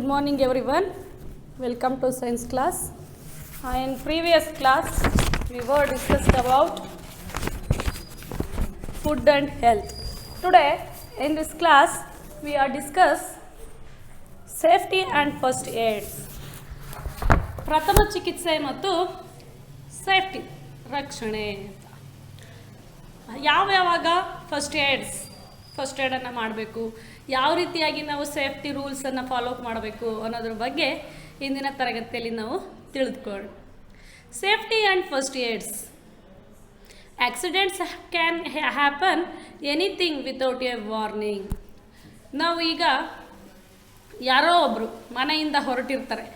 Good morning everyone. Welcome to science class. In previous class we were discussed about food and health. Today in this class we are discuss safety and first aid. ಪ್ರಥಮ ಚಿಕಿತ್ಸೆ ಮತ್ತು safety ರಕ್ಷಣೆ. ಯಾವಾಗ first ಏಡನ್ನು ಮಾಡಬೇಕು, ಯಾವ ರೀತಿಯಾಗಿ ನಾವು safety ರೂಲ್ಸನ್ನು follow ಮಾಡಬೇಕು ಅನ್ನೋದ್ರ ಬಗ್ಗೆ ಇಂದಿನ ತರಗತಿಯಲ್ಲಿ ನಾವು ತಿಳಿದುಕೊಳ್ಳೋಣ. Safety and first AIDS. Accidents can happen anything without a warning. ನಾವು ಈಗ ಯಾರೋ ಒಬ್ಬರು ಮನೆಯಿಂದ ಹೊರಟಿರ್ತಾರೆ,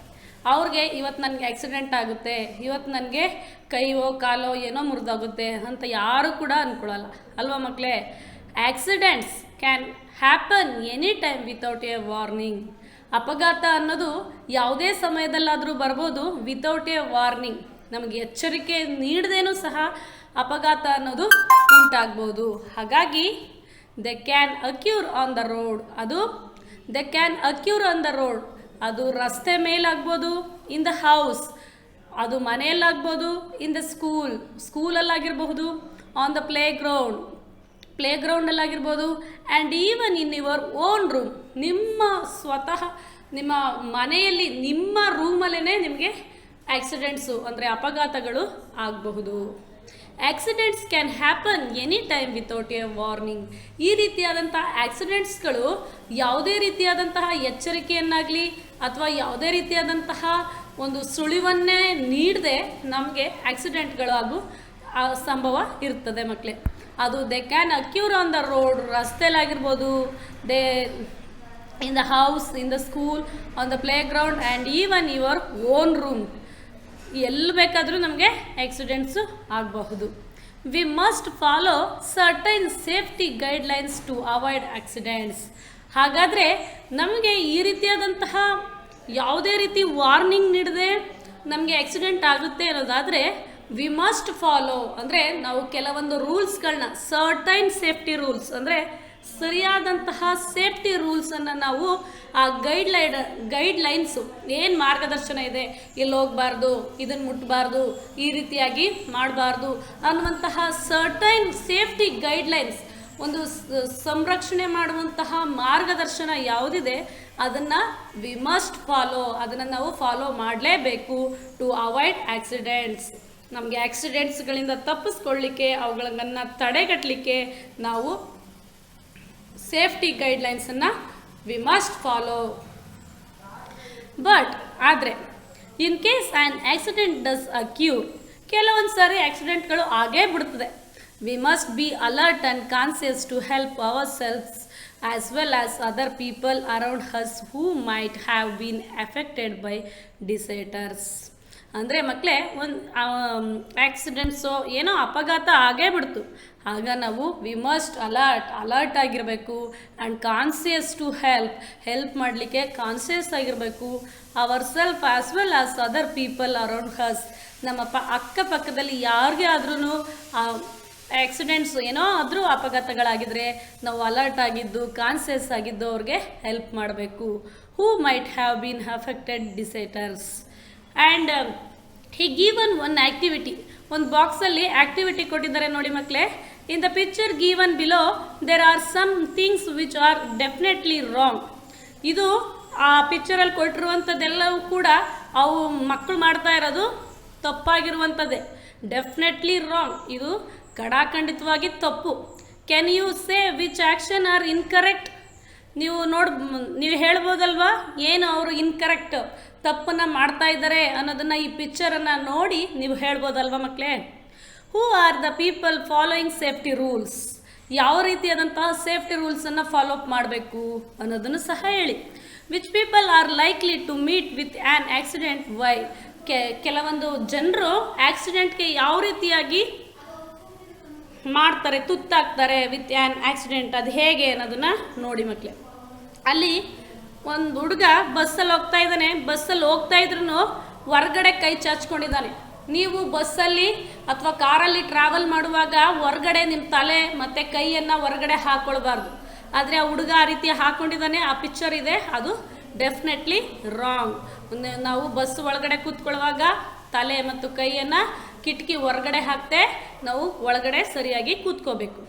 ಅವ್ರಿಗೆ ಇವತ್ತು ನನಗೆ ಆಕ್ಸಿಡೆಂಟ್ ಆಗುತ್ತೆ, ಇವತ್ತು ನನಗೆ ಕೈಯೋ ಕಾಲೋ ಏನೋ ಮುರಿದೋಗುತ್ತೆ ಅಂತ ಯಾರೂ ಕೂಡ ಅಂದ್ಕೊಳ್ಳಲ್ಲ ಅಲ್ವಾ ಮಕ್ಕಳೇ? Accidents can happen any time without a warning. ಅಪಘಾತ ಅನ್ನೋದು ಯಾವುದೇ ಸಮಯದಲ್ಲಾದರೂ ಬರ್ಬೋದು, ವಿತೌಟ್ ಎ ವಾರ್ನಿಂಗ್, ನಮಗೆ ಎಚ್ಚರಿಕೆ ನೀಡದೇನೂ ಸಹ ಅಪಘಾತ ಅನ್ನೋದು ಉಂಟಾಗ್ಬೋದು. ಹಾಗಾಗಿ they can occur on the road. They can occur on the road, ಅದು ರಸ್ತೆ ಮೇಲಾಗ್ಬೋದು, ಇನ್ ದ ಹೌಸ್ ಅದು ಮನೆಯಲ್ಲಾಗ್ಬೋದು, ಇನ್ ದ ಸ್ಕೂಲಲ್ಲಾಗಿರ್ಬಹುದು, ಆನ್ ದ ಪ್ಲೇಗ್ರೌಂಡಲ್ಲಾಗಿರ್ಬೋದು, and even in your own room, ನಿಮ್ಮ ಮನೆಯಲ್ಲಿ ನಿಮ್ಮ ರೂಮಲ್ಲೇ ನಿಮಗೆ ಆಕ್ಸಿಡೆಂಟ್ಸು ಅಂದರೆ ಅಪಘಾತಗಳು ಆಗಬಹುದು. Accidents can happen any time without a warning. ಈ ರೀತಿಯಾದಂಥ ಆಕ್ಸಿಡೆಂಟ್ಸ್ಗಳು ಯಾವುದೇ ರೀತಿಯಾದಂತಹ ಎಚ್ಚರಿಕೆಯನ್ನಾಗಲಿ ಅಥವಾ ಯಾವುದೇ ರೀತಿಯಾದಂತಹ ಒಂದು ಸುಳಿವನ್ನೇ ನೀಡದೆ ನಮಗೆ ಆಕ್ಸಿಡೆಂಟ್ಗಳಾಗೋ ಸಂಭವ ಇರ್ತದೆ ಮಕ್ಕಳೇ. ಅದು they can occur on the road, ರಸ್ತೆಲಾಗಿರ್ಬೋದು, in the house, in the school, on the playground, and even your own room, ಎಲ್ಲಿ ಬೇಕಾದರೂ ನಮಗೆ ಆಕ್ಸಿಡೆಂಟ್ಸು ಆಗಬಹುದು. We must follow certain safety guidelines to avoid accidents. ಹಾಗಾದರೆ ನಮಗೆ ಈ ರೀತಿಯಾದಂತಹ ಯಾವುದೇ ರೀತಿ ವಾರ್ನಿಂಗ್ ನೀಡದೆ ನಮಗೆ ಆಕ್ಸಿಡೆಂಟ್ ಆಗುತ್ತೆ ಅನ್ನೋದಾದರೆ ವಿ ಮಸ್ಟ್ ಫಾಲೋ ಅಂದರೆ ನಾವು ಕೆಲವೊಂದು ರೂಲ್ಸ್ಗಳನ್ನ, ಸರ್ಟೈನ್ ಸೇಫ್ಟಿ ರೂಲ್ಸ್ ಅಂದರೆ ಸರಿಯಾದಂತಹ ಸೇಫ್ಟಿ ರೂಲ್ಸನ್ನು ನಾವು ಆ ಗೈಡ್ಲೈನ್ಸು ಏನು ಮಾರ್ಗದರ್ಶನ ಇದೆ, ಇಲ್ಲಿ ಹೋಗಬಾರ್ದು, ಇದನ್ನು ಮುಟ್ಟಬಾರ್ದು, ಈ ರೀತಿಯಾಗಿ ಮಾಡಬಾರ್ದು ಅನ್ನುವಂತಹ ಸರ್ಟೈನ್ ಸೇಫ್ಟಿ ಗೈಡ್ಲೈನ್ಸ್, ಒಂದು ಸಂರಕ್ಷಣೆ ಮಾಡುವಂತಹ ಮಾರ್ಗದರ್ಶನ ಯಾವುದಿದೆ ಅದನ್ನು ವಿ ಮಸ್ಟ್ ಫಾಲೋ, ಅದನ್ನು ನಾವು ಫಾಲೋ ಮಾಡಲೇಬೇಕು ಟು ಅವಾಯ್ಡ್ ಆಕ್ಸಿಡೆಂಟ್ಸ್. ನಮಗೆ ಆಕ್ಸಿಡೆಂಟ್ಸ್ಗಳಿಂದ ತಪ್ಪಿಸ್ಕೊಳ್ಳಿಕ್ಕೆ, ಅವುಗಳನ್ನು ತಡೆಗಟ್ಟಲಿಕ್ಕೆ ನಾವು ಸೇಫ್ಟಿ ಗೈಡ್ಲೈನ್ಸನ್ನು ವಿ ಮಸ್ಟ್ ಫಾಲೋ. ಆದರೆ in case an accident does occur, ಕೆಲವೊಂದು ಸಾರಿ ಆಕ್ಸಿಡೆಂಟ್ಗಳು ಆಗೇ ಬಿಡ್ತದೆ. We must be alert and conscious to help ourselves as well as other people around us who might have been affected by disasters. ಅಂದರೆ ಮಕ್ಕಳೇ, ಒಂದು accidents ಏನೋ ಅಪಘಾತ ಆಗೇ ಬಿಡ್ತು, ಆಗ ನಾವು ವಿ ಮಸ್ಟ್ ಅಲರ್ಟ್ ಆಗಿರಬೇಕು, ಆ್ಯಂಡ್ ಕಾನ್ಸಿಯಸ್ ಟು ಹೆಲ್ಪ್ ಮಾಡಲಿಕ್ಕೆ ಕಾನ್ಸಿಯಸ್ ಆಗಿರಬೇಕು. Ourself as well as other people around us, ನಮ್ಮ ಅಕ್ಕಪಕ್ಕದಲ್ಲಿ ಯಾರಿಗೆ ಆದ್ರೂ ಆಕ್ಸಿಡೆಂಟ್ಸ್ ಏನೋ ಆದರೂ ಅಪಘಾತಗಳಾಗಿದ್ದರೆ ನಾವು ಅಲರ್ಟ್ ಆಗಿದ್ದು, ಕಾನ್ಸಿಯಸ್ ಆಗಿದ್ದು ಅವ್ರಿಗೆ ಹೆಲ್ಪ್ ಮಾಡಬೇಕು. Who might have been affected disasters. And he given one activity, ಒಂದು ಬಾಕ್ಸಲ್ಲಿ ಆ್ಯಕ್ಟಿವಿಟಿ ಕೊಟ್ಟಿದ್ದಾರೆ ನೋಡಿ ಮಕ್ಕಳೇ. In the picture given below there are some things which are definitely wrong. ಇದು ಆ ಪಿಕ್ಚರಲ್ಲಿ ಕೊಟ್ಟಿರುವಂಥದ್ದೆಲ್ಲವೂ ಕೂಡ ಅವು ಮಕ್ಕಳು ಮಾಡ್ತಾ ಇರೋದು ತಪ್ಪಾಗಿರುವಂಥದ್ದೇ, ಡೆಫಿನೆಟ್ಲಿ ರಾಂಗ್, ಇದು ಖಡಾಖಂಡಿತವಾಗಿ ತಪ್ಪು. Can you say which action are incorrect? ನೀವು ಹೇಳ್ಬೋದಲ್ವಾ ಏನು ಅವರು ಇನ್ಕರೆಕ್ಟ್, ತಪ್ಪನ್ನು ಮಾಡ್ತಾ ಇದ್ದಾರೆ ಅನ್ನೋದನ್ನು ಈ ಪಿಕ್ಚರನ್ನು ನೋಡಿ ನೀವು ಹೇಳ್ಬೋದಲ್ವ ಮಕ್ಕಳೇ? Who are the people following safety rules, ಯಾವ ರೀತಿಯಾದಂತಹ ಸೇಫ್ಟಿ ರೂಲ್ಸನ್ನು ಫಾಲೋ ಅಪ್ ಮಾಡಬೇಕು ಅನ್ನೋದನ್ನು ಸಹ ಹೇಳಿ. Which people are likely to meet with an accident why, ಕೆಲವೊಂದು ಜನರು ಆಕ್ಸಿಡೆಂಟ್ಗೆ ಯಾವ ರೀತಿಯಾಗಿ ಮಾಡ್ತಾರೆ, ತುತ್ತಾಗ್ತಾರೆ ವಿತ್ ಆ್ಯನ್ ಆಕ್ಸಿಡೆಂಟ್, ಅದು ಹೇಗೆ ಅನ್ನೋದನ್ನು ನೋಡಿ ಮಕ್ಕಳೇ. ಅಲ್ಲಿ ಒಂದು ಹುಡುಗ ಬಸ್ಸಲ್ಲಿ ಹೋಗ್ತಾ ಇದ್ದಾನೆ, ಬಸ್ಸಲ್ಲಿ ಹೋಗ್ತಾ ಇದ್ರೂ ಹೊರ್ಗಡೆ ಕೈ ಚಾಚ್ಕೊಂಡಿದ್ದಾನೆ. ನೀವು ಬಸ್ಸಲ್ಲಿ ಅಥವಾ ಕಾರಲ್ಲಿ ಟ್ರಾವೆಲ್ ಮಾಡುವಾಗ ಹೊರಗಡೆ ನಿಮ್ಮ ತಲೆ ಮತ್ತು ಕೈಯನ್ನು ಹೊರಗಡೆ ಹಾಕ್ಕೊಳ್ಬಾರ್ದು. ಆದರೆ ಆ ಹುಡುಗ ಆ ರೀತಿ ಹಾಕ್ಕೊಂಡಿದ್ದಾನೆ, ಆ ಪಿಕ್ಚರ್ ಇದೆ, ಅದು ಡೆಫಿನೆಟ್ಲಿ ರಾಂಗ್. ನಾವು ಬಸ್ ಒಳಗಡೆ ಕೂತ್ಕೊಳ್ಳುವಾಗ ತಲೆ ಮತ್ತು ಕೈಯನ್ನು ಕಿಟಕಿ ಹೊರಗಡೆ ಹಾಕ್ತೆ ನಾವು ಒಳಗಡೆ ಸರಿಯಾಗಿ ಕೂತ್ಕೋಬೇಕು.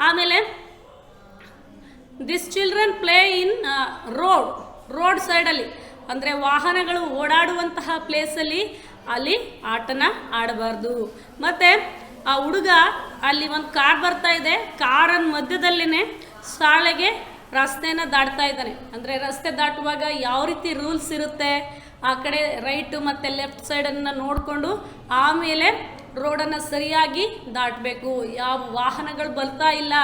ಆಮೇಲೆ this children play in road ಸೈಡಲ್ಲಿ, ಅಂದರೆ ವಾಹನಗಳು ಓಡಾಡುವಂತಹ ಪ್ಲೇಸಲ್ಲಿ ಅಲ್ಲಿ ಆಟನ ಆಡಬಾರ್ದು. ಮತ್ತು ಆ ಹುಡುಗ ಅಲ್ಲಿ ಒಂದು ಕಾರ್ ಬರ್ತಾ ಇದೆ, ಕಾರನ ಮಧ್ಯದಲ್ಲೇ ಶಾಲೆಗೆ ರಸ್ತೆನ ದಾಟ್ತಾ ಇದ್ದಾನೆ. ಅಂದರೆ ರಸ್ತೆ ದಾಟುವಾಗ ಯಾವ ರೀತಿ ರೂಲ್ಸ್ ಇರುತ್ತೆ, ಆ ಕಡೆ ರೈಟು ಮತ್ತು ಲೆಫ್ಟ್ ಸೈಡನ್ನು ನೋಡಿಕೊಂಡು ಆಮೇಲೆ ರೋಡನ್ನು ಸರಿಯಾಗಿ ದಾಟಬೇಕು. ಯಾವ ವಾಹನಗಳು ಬರ್ತಾ ಇಲ್ಲ,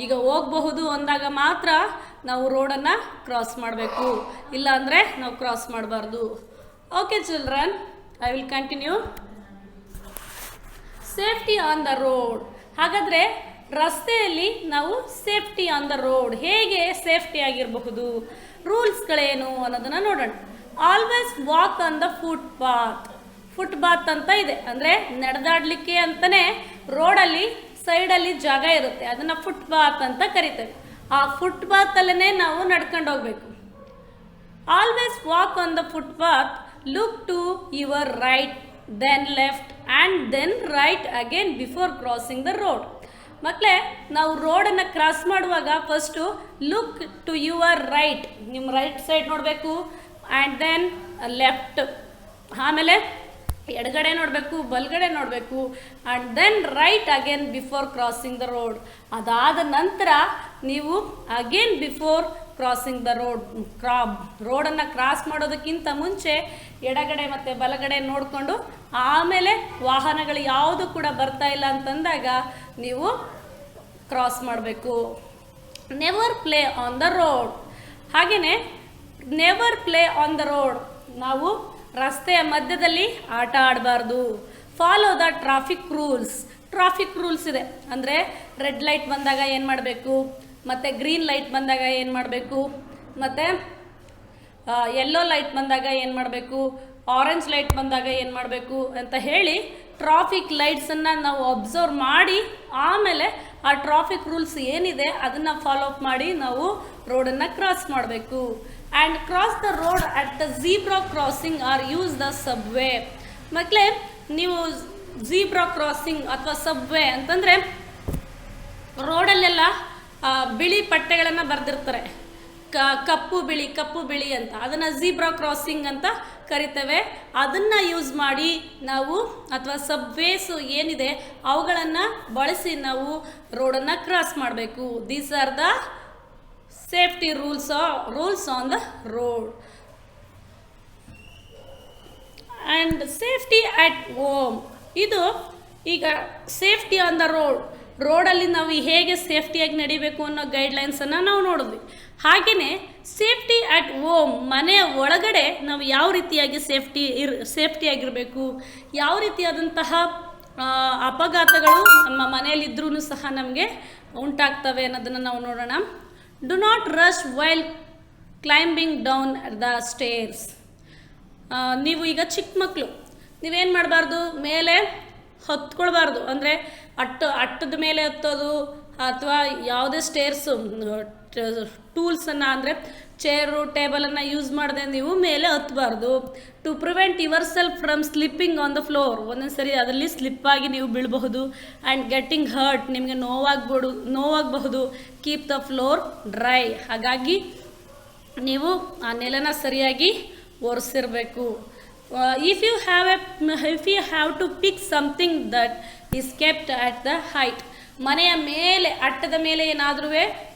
ಈಗ ಹೋಗಬಹುದು ಅಂದಾಗ ಮಾತ್ರ ನಾವು ರೋಡನ್ನು ಕ್ರಾಸ್ ಮಾಡಬೇಕು, ಇಲ್ಲಾಂದರೆ ನಾವು ಕ್ರಾಸ್ ಮಾಡಬಾರ್ದು. Okay children, I will continue. Safety on the road. ಹಾಗಾದರೆ ರಸ್ತೆಯಲ್ಲಿ ನಾವು ಸೇಫ್ಟಿ ಆನ್ ದ ರೋಡ್ ಹೇಗೆ ಸೇಫ್ಟಿ ಆಗಿರಬಹುದು, ರೂಲ್ಸ್ಗಳೇನು ಅನ್ನೋದನ್ನು ನೋಡೋಣ. Always walk on the footpath ಅಂತ ಇದೆ, ಅಂದರೆ ನಡೆದಾಡಲಿಕ್ಕೆ ಅಂತಲೇ ರೋಡಲ್ಲಿ ಸೈಡಲ್ಲಿ ಜಾಗ ಇರುತ್ತೆ, ಅದನ್ನು ಫುಟ್ಪಾತ್ ಅಂತ ಕರಿತೇವೆ. ಆ ಫುಟ್ಪಾತಲ್ಲೇ ನಾವು ನಡ್ಕೊಂಡು ಹೋಗ್ಬೇಕು. Always walk on the footpath, look to your right, then left and then right again before crossing the road. ಮಕ್ಕಳೇ, ನಾವು ರೋಡನ್ನು ಕ್ರಾಸ್ ಮಾಡುವಾಗ first look to your right, ನಿಮ್ಮ ರೈಟ್ ಸೈಡ್ ನೋಡಬೇಕು, ಆ್ಯಂಡ್ ದೆನ್ ಲೆಫ್ಟ್, ಆಮೇಲೆ ಎಡಗಡೆ ನೋಡಬೇಕು, ಬಲಗಡೆ ನೋಡಬೇಕು, and then right again before crossing the road. ಅದಾದ ನಂತರ ನೀವು ಅಗೇನ್ ಬಿಫೋರ್ ಕ್ರಾಸಿಂಗ್ ದ ರೋಡನ್ನು ಕ್ರಾಸ್ ಮಾಡೋದಕ್ಕಿಂತ ಮುಂಚೆ ಎಡಗಡೆ ಮತ್ತು ಬಲಗಡೆ ನೋಡಿಕೊಂಡು ಆಮೇಲೆ ವಾಹನಗಳು ಯಾವುದು ಕೂಡ ಬರ್ತಾ ಇಲ್ಲ ಅಂತಂದಾಗ ನೀವು ಕ್ರಾಸ್ ಮಾಡಬೇಕು. Never play on the road. ಹಾಗೆಯೇ never play on the road, ನಾವು ರಸ್ತೆಯ ಮಧ್ಯದಲ್ಲಿ ಆಟ ಆಡಬಾರ್ದು. ಫಾಲೋ ದ ಟ್ರಾಫಿಕ್ ರೂಲ್ಸ್ ಇದೆ, ಅಂದರೆ ರೆಡ್ ಲೈಟ್ ಬಂದಾಗ ಏನು ಮಾಡಬೇಕು, ಮತ್ತು ಗ್ರೀನ್ ಲೈಟ್ ಬಂದಾಗ ಏನು ಮಾಡಬೇಕು, ಮತ್ತು ಯೆಲ್ಲೋ ಲೈಟ್ ಬಂದಾಗ ಏನು ಮಾಡಬೇಕು, ಆರೆಂಜ್ ಲೈಟ್ ಬಂದಾಗ ಏನು ಮಾಡಬೇಕು ಅಂತ ಹೇಳಿ ಟ್ರಾಫಿಕ್ ಲೈಟ್ಸನ್ನು ನಾವು ಅಬ್ಸರ್ವ್ ಮಾಡಿ ಆಮೇಲೆ ಆ ಟ್ರಾಫಿಕ್ ರೂಲ್ಸ್ ಏನಿದೆ ಅದನ್ನು ಫಾಲೋ ಅಪ್ ಮಾಡಿ ನಾವು ರೋಡನ್ನು ಕ್ರಾಸ್ ಮಾಡಬೇಕು. And cross the road at the zebra crossing or use the subway. ಮಕ್ಕಳೇ, ನೀವು ಝೀಬ್ರಾ ಕ್ರಾಸಿಂಗ್ ಅಥವಾ ಸಬ್ವೇ ಅಂತಂದರೆ ರೋಡಲ್ಲೆಲ್ಲ ಬಿಳಿ ಪಟ್ಟೆಗಳನ್ನು ಬರೆದಿರ್ತಾರೆ, ಕಪ್ಪು ಬಿಳಿ ಅಂತ, ಅದನ್ನು ಝೀಬ್ರಾ ಕ್ರಾಸಿಂಗ್ ಅಂತ ಕರಿತೇವೆ. ಅದನ್ನು ಯೂಸ್ ಮಾಡಿ ನಾವು ಅಥವಾ ಸಬ್ವೇಸು ಏನಿದೆ ಅವುಗಳನ್ನು ಬಳಸಿ ನಾವು ರೋಡನ್ನು ಕ್ರಾಸ್ ಮಾಡಬೇಕು. These are the safety rules on the road. And safety at home, ಇದು ಈಗ ಸೇಫ್ಟಿ ಆನ್ ದ ರೋಡಲ್ಲಿ ನಾವು ಹೇಗೆ ಸೇಫ್ಟಿಯಾಗಿ ನಡಿಬೇಕು ಅನ್ನೋ ಗೈಡ್ಲೈನ್ಸನ್ನು ನಾವು ನೋಡಿದ್ವಿ. ಹಾಗೆಯೇ ಸೇಫ್ಟಿ ಅಟ್ ಹೋಮ್, ಮನೆಯ ಒಳಗಡೆ ನಾವು ಯಾವ ರೀತಿಯಾಗಿ ಸೇಫ್ಟಿಯಾಗಿರಬೇಕು, ಯಾವ ರೀತಿಯಾದಂತಹ ಅಪಘಾತಗಳು ನಮ್ಮ ಮನೆಯಲ್ಲಿದ್ದರೂ ಸಹ ನಮಗೆ ಉಂಟಾಗ್ತವೆ ಅನ್ನೋದನ್ನು ನಾವು ನೋಡೋಣ. Do not rush while climbing down the stairs. ನೀವು ಈಗ ಚಿಕ್ಕ ಮಕ್ಕಳು, ನೀವೇನು ಮಾಡಬಾರ್ದು, ಮೇಲೆ ಹತ್ಕೊಳ್ಬಾರ್ದು, ಅಂದರೆ ಅಟ್ಟದ ಮೇಲೆ ಹತ್ತೋದು ಅಥವಾ ಯಾವುದೇ ಸ್ಟೇರ್ಸು ಟೂಲ್ಸನ್ನು ಅಂದರೆ ಚೇರು ಟೇಬಲನ್ನು ಯೂಸ್ ಮಾಡದೆ ನೀವು ಮೇಲೆ ಹತ್ತಬಾರ್ದು. To prevent yourself from slipping on the floor, ಒಂದೊಂದು ಸರಿ ಅದರಲ್ಲಿ ಸ್ಲಿಪ್ಪಾಗಿ ನೀವು ಬೀಳಬಹುದು. ಆ್ಯಂಡ್ ಗೆಟ್ಟಿಂಗ್ ಹರ್ಟ್, ನಿಮಗೆ ನೋವಾಗಬಹುದು. ಕೀಪ್ ದ ಫ್ಲೋರ್ ಡ್ರೈ, ಹಾಗಾಗಿ ನೀವು ಆ ನೆಲನ ಸರಿಯಾಗಿ ಒರೆಸಿರಬೇಕು. If you have to pick something that is kept at the height, ಮನೆಯ ಮೇಲೆ ಅಟ್ಟದ ಮೇಲೆ ಏನಾದರೂ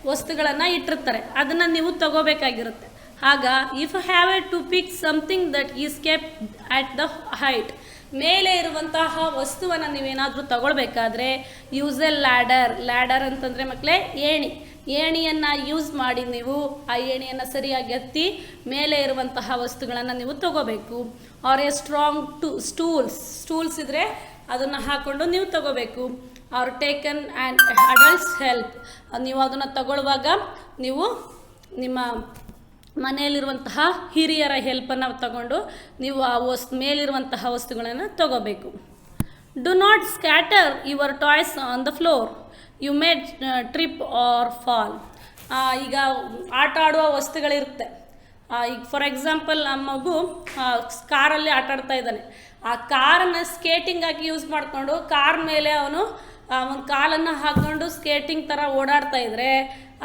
ವಸ್ತುಗಳನ್ನು ಇಟ್ಟಿರ್ತಾರೆ, ಅದನ್ನು ನೀವು ತಗೋಬೇಕಾಗಿರುತ್ತೆ. ಆಗ if have to pick something that is kept at the height, ಮೇಲೆ ಇರುವಂತಹ ವಸ್ತುವನ್ನು ನೀವೇನಾದರೂ ತಗೊಳ್ಬೇಕಾದ್ರೆ ಯೂಸ್ ಎ ಲ್ಯಾಡರ್ ಅಂತಂದರೆ ಮಕ್ಕಳೇ ಏಣಿಯನ್ನು ಯೂಸ್ ಮಾಡಿ ನೀವು ಆ ಏಣಿಯನ್ನು ಸರಿಯಾಗಿ ಹತ್ತಿ ಮೇಲೆ ಇರುವಂತಹ ವಸ್ತುಗಳನ್ನು ನೀವು ತಗೋಬೇಕು. ಆರ್ ಎ ಸ್ಟ್ರಾಂಗ್ ಸ್ಟೂಲ್ಸ್ ಇದ್ದರೆ ಅದನ್ನು ಹಾಕ್ಕೊಂಡು ನೀವು ತಗೋಬೇಕು. Are taken and adults help, ನೀವು ಅದನ್ನು ತಗೊಳ್ಳುವಾಗ ನೀವು ನಿಮ್ಮ ಮನೆಯಲ್ಲಿರುವಂತಹ ಹಿರಿಯರ ಹೆಲ್ಪನ್ನು ತಗೊಂಡು ನೀವು ಆ ಮೇಲಿರುವಂತಹ ವಸ್ತುಗಳನ್ನು ತಗೋಬೇಕು. Do not scatter your toys on the floor, you may trip or fall. ಈಗ ಆಟ ಆಡುವ ವಸ್ತುಗಳಿರುತ್ತೆ, ಈಗ ಫಾರ್ ಎಕ್ಸಾಂಪಲ್ ನಮ್ಮ ಮಗು ಕಾರಲ್ಲಿ ಆಟಾಡ್ತಾ ಇದ್ದಾನೆ, ಆ ಕಾರನ್ನು ಸ್ಕೇಟಿಂಗ್ ಆಗಿ ಯೂಸ್ ಮಾಡಿಕೊಂಡು ಕಾರ್ ಮೇಲೆ ಅವನು ಒಂದು ಕಾಲನ್ನು ಹಾಕ್ಕೊಂಡು ಸ್ಕೇಟಿಂಗ್ ಥರ ಓಡಾಡ್ತಾ ಇದ್ದರೆ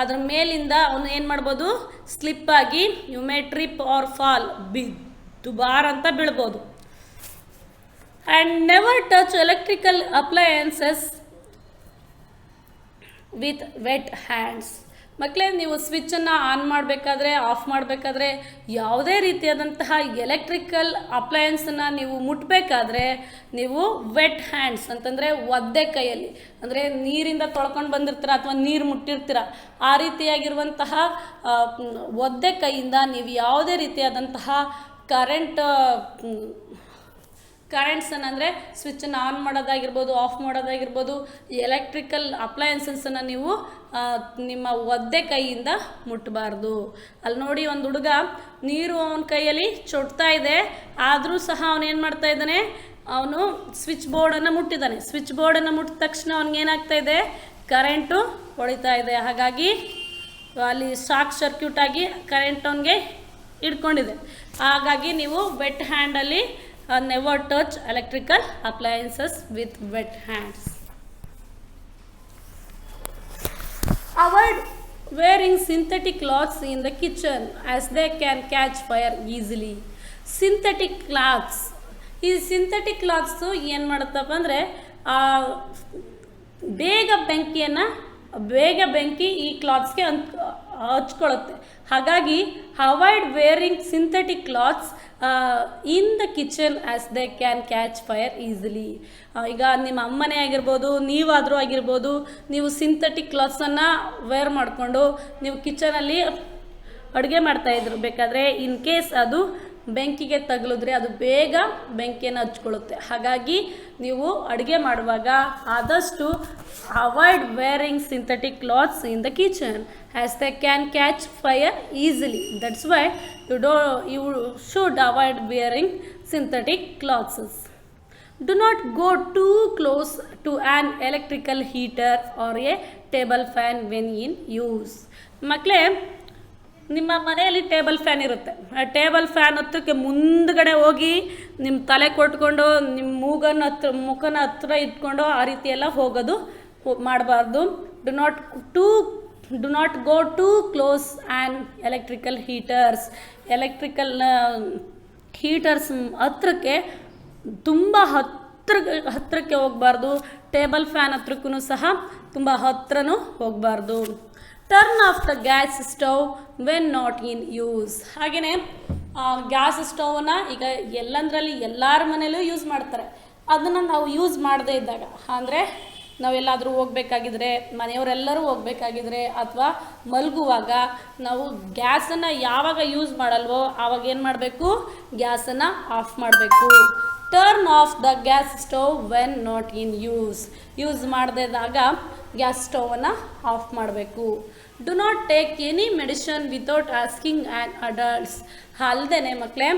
ಅದ್ರ ಮೇಲಿಂದ ಅವನು ಏನು ಮಾಡ್ಬೋದು, ಸ್ಲಿಪ್ಪಾಗಿ you may trip or fall, ದುಬಾರ್ ಅಂತ ಬೀಳ್ಬೋದು. And never touch electrical appliances with wet hands. ಮಕ್ಕಳೇ, ನೀವು ಸ್ವಿಚ್ಚನ್ನು ಆನ್ ಮಾಡಬೇಕಾದ್ರೆ ಆಫ್ ಮಾಡಬೇಕಾದ್ರೆ ಯಾವುದೇ ರೀತಿಯಾದಂತಹ ಎಲೆಕ್ಟ್ರಿಕಲ್ ಅಪ್ಲಯನ್ಸನ್ನು ನೀವು ಮುಟ್ಟಬೇಕಾದ್ರೆ ನೀವು ವೆಟ್ ಹ್ಯಾಂಡ್ಸ್ ಅಂತಂದರೆ ಒದ್ದೆ ಕೈಯಲ್ಲಿ, ಅಂದರೆ ನೀರಿಂದ ತೊಳ್ಕೊಂಡು ಬಂದಿರ್ತೀರ ಅಥವಾ ನೀರು ಮುಟ್ಟಿರ್ತೀರ, ಆ ರೀತಿಯಾಗಿರುವಂತಹ ಒದ್ದೆ ಕೈಯಿಂದ ನೀವು ಯಾವುದೇ ರೀತಿಯಾದಂತಹ ಕರೆಂಟ್ಸನ್ನು ಅಂದರೆ ಸ್ವಿಚ್ಚನ್ನು ಆನ್ ಮಾಡೋದಾಗಿರ್ಬೋದು, ಆಫ್ ಮಾಡೋದಾಗಿರ್ಬೋದು, ಎಲೆಕ್ಟ್ರಿಕಲ್ ಅಪ್ಲಯನ್ಸನ್ನು ನೀವು ನಿಮ್ಮ ಒದ್ದೆ ಕೈಯಿಂದ ಮುಟ್ಟಬಾರ್ದು. ಅಲ್ಲಿ ನೋಡಿ, ಒಂದು ಹುಡುಗ ನೀರು ಅವನ ಕೈಯಲ್ಲಿ ಚೊಟ್ತಾ ಇದೆ, ಆದರೂ ಸಹ ಅವನೇನು ಮಾಡ್ತಾ ಇದ್ದಾನೆ, ಅವನು ಸ್ವಿಚ್ ಬೋರ್ಡನ್ನು ಮುಟ್ಟಿದ್ದಾನೆ. ಸ್ವಿಚ್ ಬೋರ್ಡನ್ನು ಮುಟ್ಟಿದ ತಕ್ಷಣ ಅವನಿಗೇನಾಗ್ತಾ ಇದೆ, ಕರೆಂಟು ಹೊಡಿತಾ ಇದೆ. ಹಾಗಾಗಿ ಅಲ್ಲಿ ಶಾಕ್ ಸರ್ಕ್ಯೂಟ್ ಆಗಿ ಕರೆಂಟ್ ಅವನಿಗೆ ಹಿಡ್ಕೊಂಡಿದೆ. ಹಾಗಾಗಿ ನೀವು vet ಹ್ಯಾಂಡಲ್ಲಿ never touch electrical appliances with wet hands. Avoid wearing synthetic cloths in the kitchen as they can catch fire easily. Synthetic cloths, ಈ ಸಿಂಥೆಟಿಕ್ ಕ್ಲಾತ್ಸು ಏನು ಮಾಡುತ್ತಪ್ಪ ಅಂದರೆ ಬೇಗ ಬೆಂಕಿ ಈ ಕ್ಲಾತ್ಸ್ಗೆ ಹಚ್ಕೊಳ್ಳುತ್ತೆ. ಹಾಗಾಗಿ avoid varying synthetic clothes in the kitchen as they can catch fire easily. ಈಗ ನಿಮ್ಮ ಅಮ್ಮನೇ ಆಗಿರ್ಬೋದು, ನೀವಾದರೂ ಆಗಿರ್ಬೋದು, ನೀವು ಸಿಂಥೆಟಿಕ್ ಕ್ಲಾತ್ಸನ್ನು ವೇರ್ ಮಾಡಿಕೊಂಡು ನೀವು ಕಿಚನಲ್ಲಿ ಅಡುಗೆ ಮಾಡ್ತಾಯಿದ್ರು ಬೇಕಾದರೆ ಇನ್ ಕೇಸ್ ಅದು ಬೆಂಕಿಗೆ ತಗುಲಿದ್ರೆ ಅದು ಬೇಗ ಬೆಂಕಿಯನ್ನು ಹಚ್ಕೊಳ್ಳುತ್ತೆ. ಹಾಗಾಗಿ ನೀವು ಅಡುಗೆ ಮಾಡುವಾಗ ಆದಷ್ಟು avoid varying synthetic clothes in the kitchen as they can catch fire easily. That's why you should avoid wearing synthetic clothes. Do not go too close to an electrical heater or a table fan when in use. ಮಕ್ಕಳೇ, ನಿಮ್ಮ ಮನೆಯಲ್ಲಿ table fan ಇರುತ್ತೆ, ಆ table fan ಹತ್ರಕ್ಕೆ ಮುಂದ್ಗಡೆ ಹೋಗಿ ನಿಮ್ಮ ತಲೆ ಕೊಟ್ಕೊಂಡು ನಿಮ್ಮ ಮುಖನ ಹತ್ರ ಇಟ್ಕೊಂಡು ಆ ರೀತಿ ಎಲ್ಲ ಹೋಗೋದು ಮಾಡಬಾರ್ದು. Do not go two close and electrical heaters ಹತ್ರಕ್ಕೆ ತುಂಬ ಹತ್ತಿರಕ್ಕೆ ಹೋಗಬಾರ್ದು. ಟೇಬಲ್ ಫ್ಯಾನ್ ಹತ್ರಕ್ಕೂ ಸಹ ತುಂಬ ಹತ್ತಿರನೂ ಹೋಗಬಾರ್ದು. Turn off the gas stove when not in use. ಹಾಗೆಯೇ ಗ್ಯಾಸ್ ಸ್ಟವ್ನ ಈಗ ಎಲ್ಲರ ಮನೇಲೂ ಯೂಸ್ ಮಾಡ್ತಾರೆ. ಅದನ್ನು ನಾವು ಯೂಸ್ ಮಾಡದೇ ಇದ್ದಾಗ, ಅಂದರೆ ನಾವೆಲ್ಲಾದರೂ ಹೋಗ್ಬೇಕಾಗಿದ್ರೆ, ಮನೆಯವರೆಲ್ಲರೂ ಹೋಗ್ಬೇಕಾಗಿದ್ರೆ, ಅಥವಾ ಮಲಗುವಾಗ ನಾವು ಗ್ಯಾಸನ್ನು ಯಾವಾಗ ಯೂಸ್ ಮಾಡಲ್ವೋ ಆವಾಗ ಏನು ಮಾಡಬೇಕು, ಗ್ಯಾಸನ್ನು ಆಫ್ ಮಾಡಬೇಕು. Turn off the gas stove when not in use ಮಾಡದಿದ್ದಾಗ ಗ್ಯಾಸ್ ಸ್ಟವನ್ನು ಆಫ್ ಮಾಡಬೇಕು. Do not take any medicine without asking an adults. ಅಲ್ಲದೆ ಮಕ್ಕಳೇ,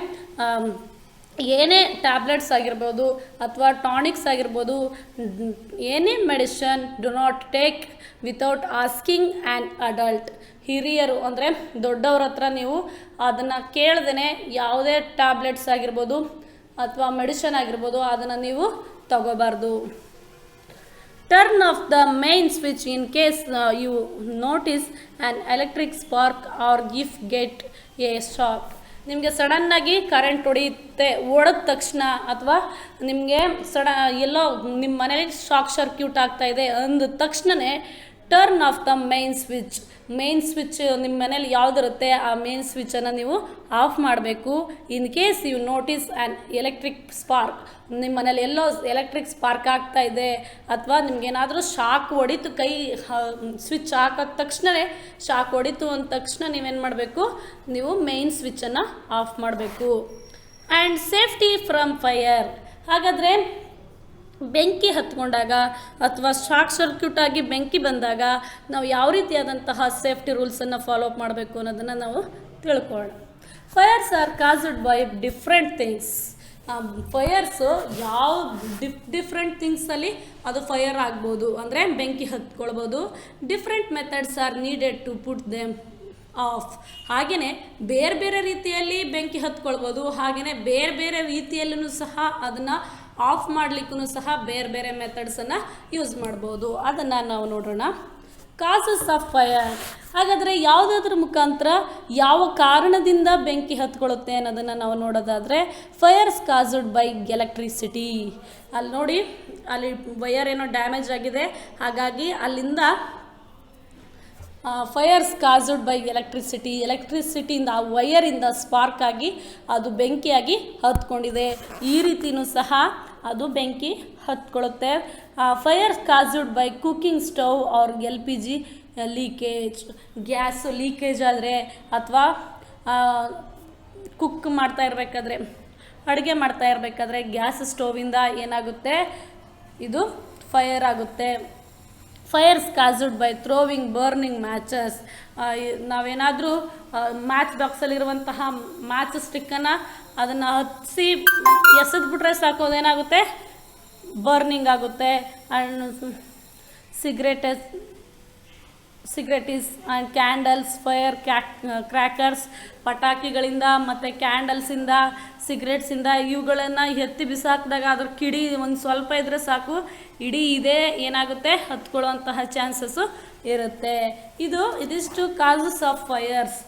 ಏನೇ ಟ್ಯಾಬ್ಲೆಟ್ಸ್ ಆಗಿರ್ಬೋದು ಅಥವಾ ಟಾನಿಕ್ಸ್ ಆಗಿರ್ಬೋದು, ಏನೇ medicine do not take without asking an adult. ಹಿರಿಯರು ಅಂದರೆ ದೊಡ್ಡವ್ರ ಹತ್ರ ನೀವು ಅದನ್ನು ಕೇಳ್ದೇ ಯಾವುದೇ ಟ್ಯಾಬ್ಲೆಟ್ಸ್ ಆಗಿರ್ಬೋದು ಅಥವಾ ಮೆಡಿಷನ್ ಆಗಿರ್ಬೋದು ಅದನ್ನು ನೀವು ತಗೋಬಾರ್ದು. Turn off the main switch in case you notice an electric spark or if get a shock. ನಿಮಗೆ ಸಡನ್ನಾಗಿ ಕರೆಂಟ್ ಹೊಡೆದ ತಕ್ಷಣ ಅಥವಾ ನಿಮಗೆ ಎಲ್ಲೋ ನಿಮ್ಮ ಮನೇಲಿ ಶಾಕ್ ಸರ್ಕ್ಯೂಟ್ ಆಗ್ತಾಯಿದೆ ಅಂದ ತಕ್ಷಣವೇ turn off the main switch ನಿಮ್ಮ ಮನೇಲಿ ಯಾವುದಿರುತ್ತೆ ಆ ಮೇನ್ ಸ್ವಿಚ್ಚನ್ನು ನೀವು ಆಫ್ ಮಾಡಬೇಕು. In case you notice an electric spark, ನಿಮ್ಮ ಮನೇಲಿ ಎಲ್ಲೋ ಎಲೆಕ್ಟ್ರಿಕ್ ಸ್ಪಾರ್ಕ್ ಆಗ್ತಾಯಿದೆ ಅಥವಾ ನಿಮಗೇನಾದರೂ ಶಾಕ್ ಹೊಡಿತು, ಸ್ವಿಚ್ ಹಾಕಿದ ತಕ್ಷಣವೇ ಶಾಕ್ ಹೊಡಿತು ಅಂದ ತಕ್ಷಣ ನೀವೇನು ಮಾಡಬೇಕು, ನೀವು ಮೇನ್ ಸ್ವಿಚ್ಚನ್ನು ಆಫ್ ಮಾಡಬೇಕು. And safety from fire. ಹಾಗಾದರೆ ಬೆಂಕಿ ಹತ್ಕೊಂಡಾಗ ಅಥವಾ ಶಾಕ್ ಸರ್ಕ್ಯೂಟ್ ಆಗಿ ಬೆಂಕಿ ಬಂದಾಗ ನಾವು ಯಾವ ರೀತಿಯಾದಂತಹ ಸೇಫ್ಟಿ ರೂಲ್ಸನ್ನು ಫಾಲೋ ಅಪ್ ಮಾಡಬೇಕು ಅನ್ನೋದನ್ನು ನಾವು ತಿಳ್ಕೊಳ್ಳೋಣ. Fires are caused by different things. Fires ಯಾವ ಡಿಫ್ರೆಂಟ್ ಥಿಂಗ್ಸಲ್ಲಿ ಅದು ಫೈರ್ ಆಗ್ಬೋದು, ಅಂದರೆ ಬೆಂಕಿ ಹತ್ಕೊಳ್ಬೋದು. Different methods are needed to put them off. ಹಾಗೆಯೇ ಬೇರೆ ಬೇರೆ ರೀತಿಯಲ್ಲಿ ಬೆಂಕಿ ಹತ್ಕೊಳ್ಬೋದು, ಹಾಗೆಯೇ ಬೇರೆ ಬೇರೆ ರೀತಿಯಲ್ಲೂ ಸಹ ಅದನ್ನು ಆಫ್ ಮಾಡಲಿಕ್ಕೂ ಸಹ ಬೇರೆ ಬೇರೆ ಮೆಥಡ್ಸನ್ನು ಯೂಸ್ ಮಾಡ್ಬೋದು. ಅದನ್ನು ನಾವು ನೋಡೋಣ. Causes of fire. ಹಾಗಾದರೆ ಯಾವುದಾದ್ರ ಮುಖಾಂತರ ಯಾವ ಕಾರಣದಿಂದ ಬೆಂಕಿ ಹತ್ಕೊಳ್ಳುತ್ತೆ ಅನ್ನೋದನ್ನು ನಾವು ನೋಡೋದಾದರೆ, ಫೈರ್ಸ್ ಕಾಸ್ಡ್ ಬೈ ಎಲೆಕ್ಟ್ರಿಸಿಟಿ. ಅಲ್ಲಿ ನೋಡಿ, ಅಲ್ಲಿ ವೈರ್ ಏನೋ ಡ್ಯಾಮೇಜ್ ಆಗಿದೆ, ಹಾಗಾಗಿ ಅಲ್ಲಿಂದ ಫೈರ್ಸ್ ಕಾಸ್ಡ್ ಬೈ ಎಲೆಕ್ಟ್ರಿಸಿಟಿಯಿಂದ ಆ ವೈರಿಂದ ಸ್ಪಾರ್ಕ್ ಆಗಿ ಅದು ಬೆಂಕಿಯಾಗಿ ಹತ್ಕೊಂಡಿದೆ. ಈ ರೀತಿಯೂ ಸಹ ಅದು ಬೆಂಕಿ ಹತ್ಕೊಳ್ಳುತ್ತೆ. Fires caused by cooking stove or LPG leakage. Gas leakage ಆದರೆ ಅಥವಾ ಕುಕ್ ಮಾಡ್ತಾ ಇರಬೇಕಾದ್ರೆ, ಅಡುಗೆ ಮಾಡ್ತಾ ಇರಬೇಕಾದ್ರೆ ಗ್ಯಾಸ್ ಸ್ಟೋವಿಂದ ಏನಾಗುತ್ತೆ, ಇದು ಫೈರ್ ಆಗುತ್ತೆ. Fires caused by throwing burning matches. ನಾವೇನಾದರೂ ಮ್ಯಾಚ್ ಬಾಕ್ಸಲ್ಲಿರುವಂತಹ ಮ್ಯಾಚ್ ಸ್ಟಿಕ್ಕನ್ನು ಅದನ್ನು ಹತ್ತಿಸಿ ಎಸೆದ್ಬಿಟ್ರೆ ಸಾಕು, ಅದೇನಾಗುತ್ತೆ, ಬರ್ನಿಂಗ್ ಆಗುತ್ತೆ. And cigarettes and candles, fire crackers, ಪಟಾಕಿಗಳಿಂದ ಮತ್ತು ಕ್ಯಾಂಡಲ್ಸಿಂದ, ಸಿಗರೇಟ್ಸಿಂದ ಇವುಗಳನ್ನು ಎತ್ತಿ ಬಿಸಾಕಿದಾಗ ಅದ್ರ ಕಿಡಿ ಒಂದು ಸ್ವಲ್ಪ ಇದ್ದರೆ ಸಾಕು, ಇಡೀ ಇದೇ ಏನಾಗುತ್ತೆ, ಹತ್ಕೊಳ್ಳುವಂತಹ ಚಾನ್ಸಸ್ಸು ಇರುತ್ತೆ. ಇದಿಷ್ಟು ಕಾಸಸ್ ಆಫ್ ಫೈರ್ಸ್,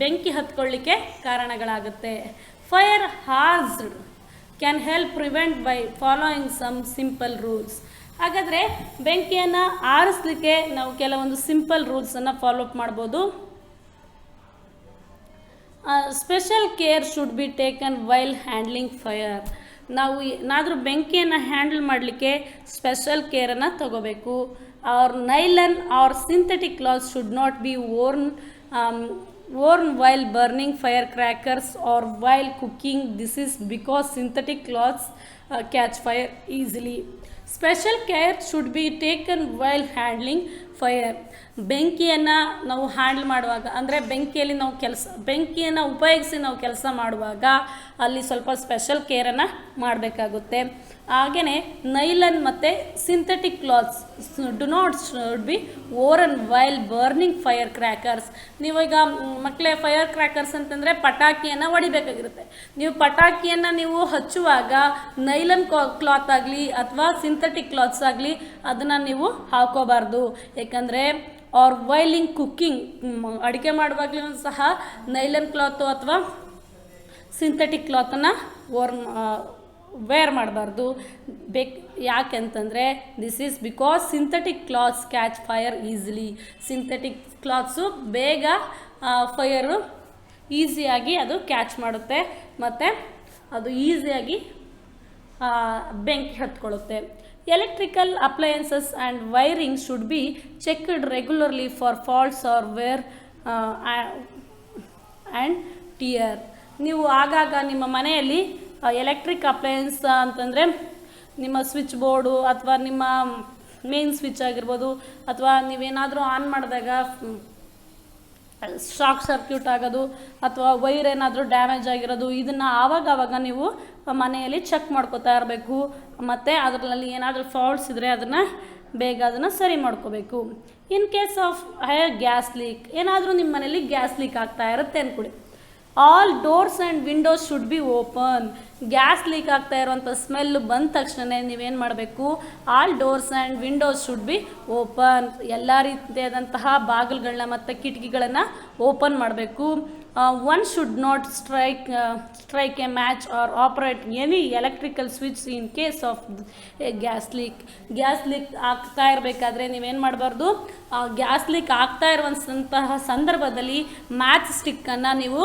ಬೆಂಕಿ ಹತ್ಕೊಳ್ಳಿಕ್ಕೆ ಕಾರಣಗಳಾಗುತ್ತೆ. ಫೈರ್ ಹಾರ್ಸ್ಡ್ can help prevent by following some simple rules. ಹಾಗಾದರೆ ಬೆಂಕಿಯನ್ನು ಆರಿಸಲಿಕ್ಕೆ ನಾವು ಕೆಲವೊಂದು ಸಿಂಪಲ್ ರೂಲ್ಸನ್ನು ಫಾಲೋಅಪ್ ಮಾಡ್ಬೋದು. Special care should be taken while handling fire. ನಾವು ಏನಾದರೂ ಬೆಂಕಿಯನ್ನು ಹ್ಯಾಂಡಲ್ ಮಾಡಲಿಕ್ಕೆ ಸ್ಪೆಷಲ್ ಕೇರನ್ನು ತಗೋಬೇಕು. Or nylon or synthetic clothes should not be worn while burning firecrackers or while cooking. This is because synthetic cloths catch fire easily. Special care should be taken while handling fire. ಬೆಂಕಿಯನ್ನು ನಾವು handle ಮಾಡುವಾಗ, ಅಂದರೆ ಬೆಂಕಿಯಲ್ಲಿ ನಾವು ಬೆಂಕಿಯನ್ನು ಉಪಯೋಗಿಸಿ ನಾವು ಕೆಲಸ ಮಾಡುವಾಗ ಅಲ್ಲಿ ಸ್ವಲ್ಪ ಸ್ಪೆಷಲ್ ಕೇರನ್ನು ಮಾಡಬೇಕಾಗುತ್ತೆ. ಹಾಗೆಯೇ ನೈಲನ್ ಮತ್ತು synthetic clothes do not should be worn while burning fire crackers. ನೀವೀಗ ಮಕ್ಕಳೇ, ಫೈರ್ ಕ್ರ್ಯಾಕರ್ಸ್ ಅಂತಂದರೆ ಪಟಾಕಿಯನ್ನು ಹೊಡಿಬೇಕಾಗಿರುತ್ತೆ. ನೀವು ಪಟಾಕಿಯನ್ನು ನೀವು ಹಚ್ಚುವಾಗ ನೈಲನ್ ಕ್ಲಾತ್ ಆಗಲಿ ಅಥವಾ ಸಿಂಥೆಟಿಕ್ ಕ್ಲಾತ್ಸ್ ಆಗಲಿ ಅದನ್ನು ನೀವು ಹಾಕೋಬಾರ್ದು. ಏಕೆಂದರೆ ಆರ್ ವೈಲಿಂಗ್ ಕುಕ್ಕಿಂಗ್, ಅಡುಗೆ ಮಾಡುವಾಗಲೂ ಸಹ ನೈಲನ್ ಕ್ಲಾತು ಅಥವಾ ಸಿಂಥೆಟಿಕ್ ಕ್ಲಾತನ್ನು ವೇರ್ ಮಾಡಬಾರ್ದು. ಯಾಕೆಂತಂದರೆ this is because synthetic clothes catch fire easily. Synthetic cloths ಬೇಗ ಫೈರು ಈಸಿಯಾಗಿ ಅದು ಕ್ಯಾಚ್ ಮಾಡುತ್ತೆ ಮತ್ತು ಅದು ಈಸಿಯಾಗಿ ಬೆಂಕಿ ಹತ್ಕೊಳ್ಳುತ್ತೆ. Electrical appliances and wiring should be checked regularly for faults or wear and tear. ನೀವು ಆಗಾಗ ನಿಮ್ಮ ಮನೆಯಲ್ಲಿ ಎಲೆಕ್ಟ್ರಿಕ್ ಅಪ್ಲಯನ್ಸ್ ಅಂತಂದರೆ ನಿಮ್ಮ ಸ್ವಿಚ್ ಬೋರ್ಡು ಅಥವಾ ನಿಮ್ಮ ಮೇನ್ ಸ್ವಿಚ್ ಆಗಿರ್ಬೋದು, ಅಥವಾ ನೀವೇನಾದರೂ ಆನ್ ಮಾಡಿದಾಗ ಶಾಕ್ ಸರ್ಕ್ಯೂಟ್ ಆಗೋದು ಅಥವಾ ವೈರ್ ಏನಾದರೂ ಡ್ಯಾಮೇಜ್ ಆಗಿರೋದು, ಇದನ್ನು ಆವಾಗ ನೀವು ಮನೆಯಲ್ಲಿ ಚೆಕ್ ಮಾಡ್ಕೋತಾ ಇರಬೇಕು. ಮತ್ತು ಅದರಲ್ಲಿ ಏನಾದರೂ ಫಾಲ್ಟ್ಸ್ ಇದ್ದರೆ ಅದನ್ನು ಸರಿ ಮಾಡ್ಕೋಬೇಕು. In case of gas leak, ಏನಾದರೂ ನಿಮ್ಮ ಮನೇಲಿ ಗ್ಯಾಸ್ ಲೀಕ್ ಆಗ್ತಾ ಇರುತ್ತೆ ಅಂದ್ಕೊಳ್ಳಿ, all doors and windows should be open. Gas leak ಆಗ್ತಾ ಇರುವಂಥ ಸ್ಮೆಲ್ ಬಂದ ತಕ್ಷಣ ನೀವೇನು ಮಾಡಬೇಕು, all doors and windows should be open. ಎಲ್ಲ ರೀತಿಯಾದಂತಹ ಬಾಗಿಲುಗಳನ್ನ ಮತ್ತು ಕಿಟಕಿಗಳನ್ನು ಓಪನ್ ಮಾಡಬೇಕು. One should not strike a match or operate any electrical switch in case of gas leak. Gas leak ಆಗ್ತಾ ಇರಬೇಕಾದ್ರೆ ನೀವೇನು ಮಾಡಬಾರ್ದು, ಗ್ಯಾಸ್ ಲೀಕ್ ಆಗ್ತಾ ಇರುವಂತಹ ಸಂದರ್ಭದಲ್ಲಿ ಮ್ಯಾಚ್ ಸ್ಟಿಕ್ಕನ್ನು ನೀವು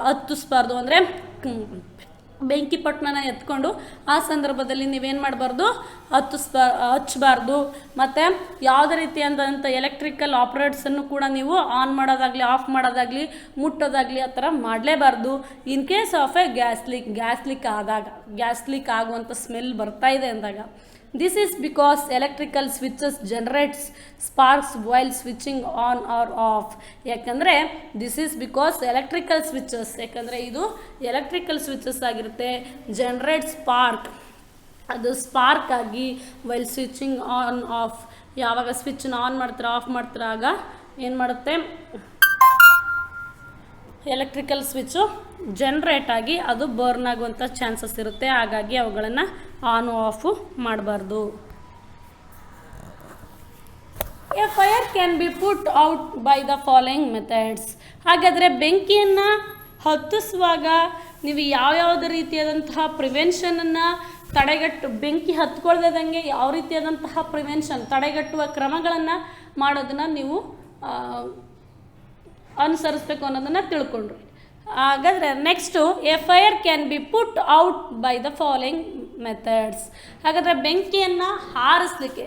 ಹತ್ತಿಸ್ಬಾರ್ದು. ಅಂದರೆ ಬೆಂಕಿ ಪಟ್ಟಣನ ಎತ್ಕೊಂಡು ಆ ಸಂದರ್ಭದಲ್ಲಿ ನೀವೇನು ಮಾಡಬಾರ್ದು, ಹಚ್ಚಬಾರ್ದು. ಮತ್ತು ಯಾವುದೇ ರೀತಿಯಾದಂಥ ಎಲೆಕ್ಟ್ರಿಕಲ್ ಆಪ್ರೇಟ್ಸನ್ನು ಕೂಡ ನೀವು ಆನ್ ಮಾಡೋದಾಗಲಿ ಆಫ್ ಮಾಡೋದಾಗಲಿ ಮುಟ್ಟೋದಾಗಲಿ ಆ ಥರ ಮಾಡಲೇಬಾರ್ದು. In case of a gas leak ಆಗುವಂಥ ಸ್ಮೆಲ್ ಬರ್ತಾ ಇದೆ ಅಂದಾಗ, this is because electrical switches generates sparks while switching on or off. ಯಾಕಂದರೆ this is because electrical switches, ಯಾಕಂದರೆ ಇದು ಎಲೆಕ್ಟ್ರಿಕಲ್ ಸ್ವಿಚಸ್ ಆಗಿರುತ್ತೆ, ಜನರೇಟ್ ಸ್ಪಾರ್ಕ್, ಅದು ಸ್ಪಾರ್ಕ್ ಆಗಿ ವೈಲ್ ಸ್ವಿಚಿಂಗ್ ಆನ್ ಆಫ್, ಯಾವಾಗ ಸ್ವಿಚ್ಚನ್ನ ಆನ್ ಮಾಡ್ತೀರಾ ಆಫ್ ಮಾಡ್ತೀರಾ ಆಗ ಏನು ಮಾಡುತ್ತೆ, ಎಲೆಕ್ಟ್ರಿಕಲ್ ಸ್ವಿಚ್ಚು ಜನ್ರೇಟ್ ಆಗಿ ಅದು ಬರ್ನ್ ಆಗುವಂಥ ಚಾನ್ಸಸ್ ಇರುತ್ತೆ. ಹಾಗಾಗಿ ಅವುಗಳನ್ನು ಆನ್ ಆಫು ಮಾಡಬಾರ್ದು. A fire can be put out by the following methods. ಹಾಗಾದರೆ ಬೆಂಕಿಯನ್ನು ಹತ್ತಿಸುವಾಗ ನೀವು ಯಾವ್ಯಾವುದೇ ರೀತಿಯಾದಂತಹ ಪ್ರಿವೆನ್ಷನನ್ನು ಬೆಂಕಿ ಹತ್ಕೊಳ್ದಂಗೆ ಯಾವ ರೀತಿಯಾದಂತಹ ಪ್ರಿವೆನ್ಷನ್ ತಡೆಗಟ್ಟುವ ಕ್ರಮಗಳನ್ನು ಮಾಡೋದನ್ನು ನೀವು ಅನುಸರಿಸಬೇಕು ಅನ್ನೋದನ್ನು ತಿಳ್ಕೊಂಡ್ರಿ. ಹಾಗಾದರೆ next A fire can be put out by the following methods. ಹಾಗಾದರೆ ಬೆಂಕಿಯನ್ನು ಹಾರಿಸ್ಲಿಕ್ಕೆ,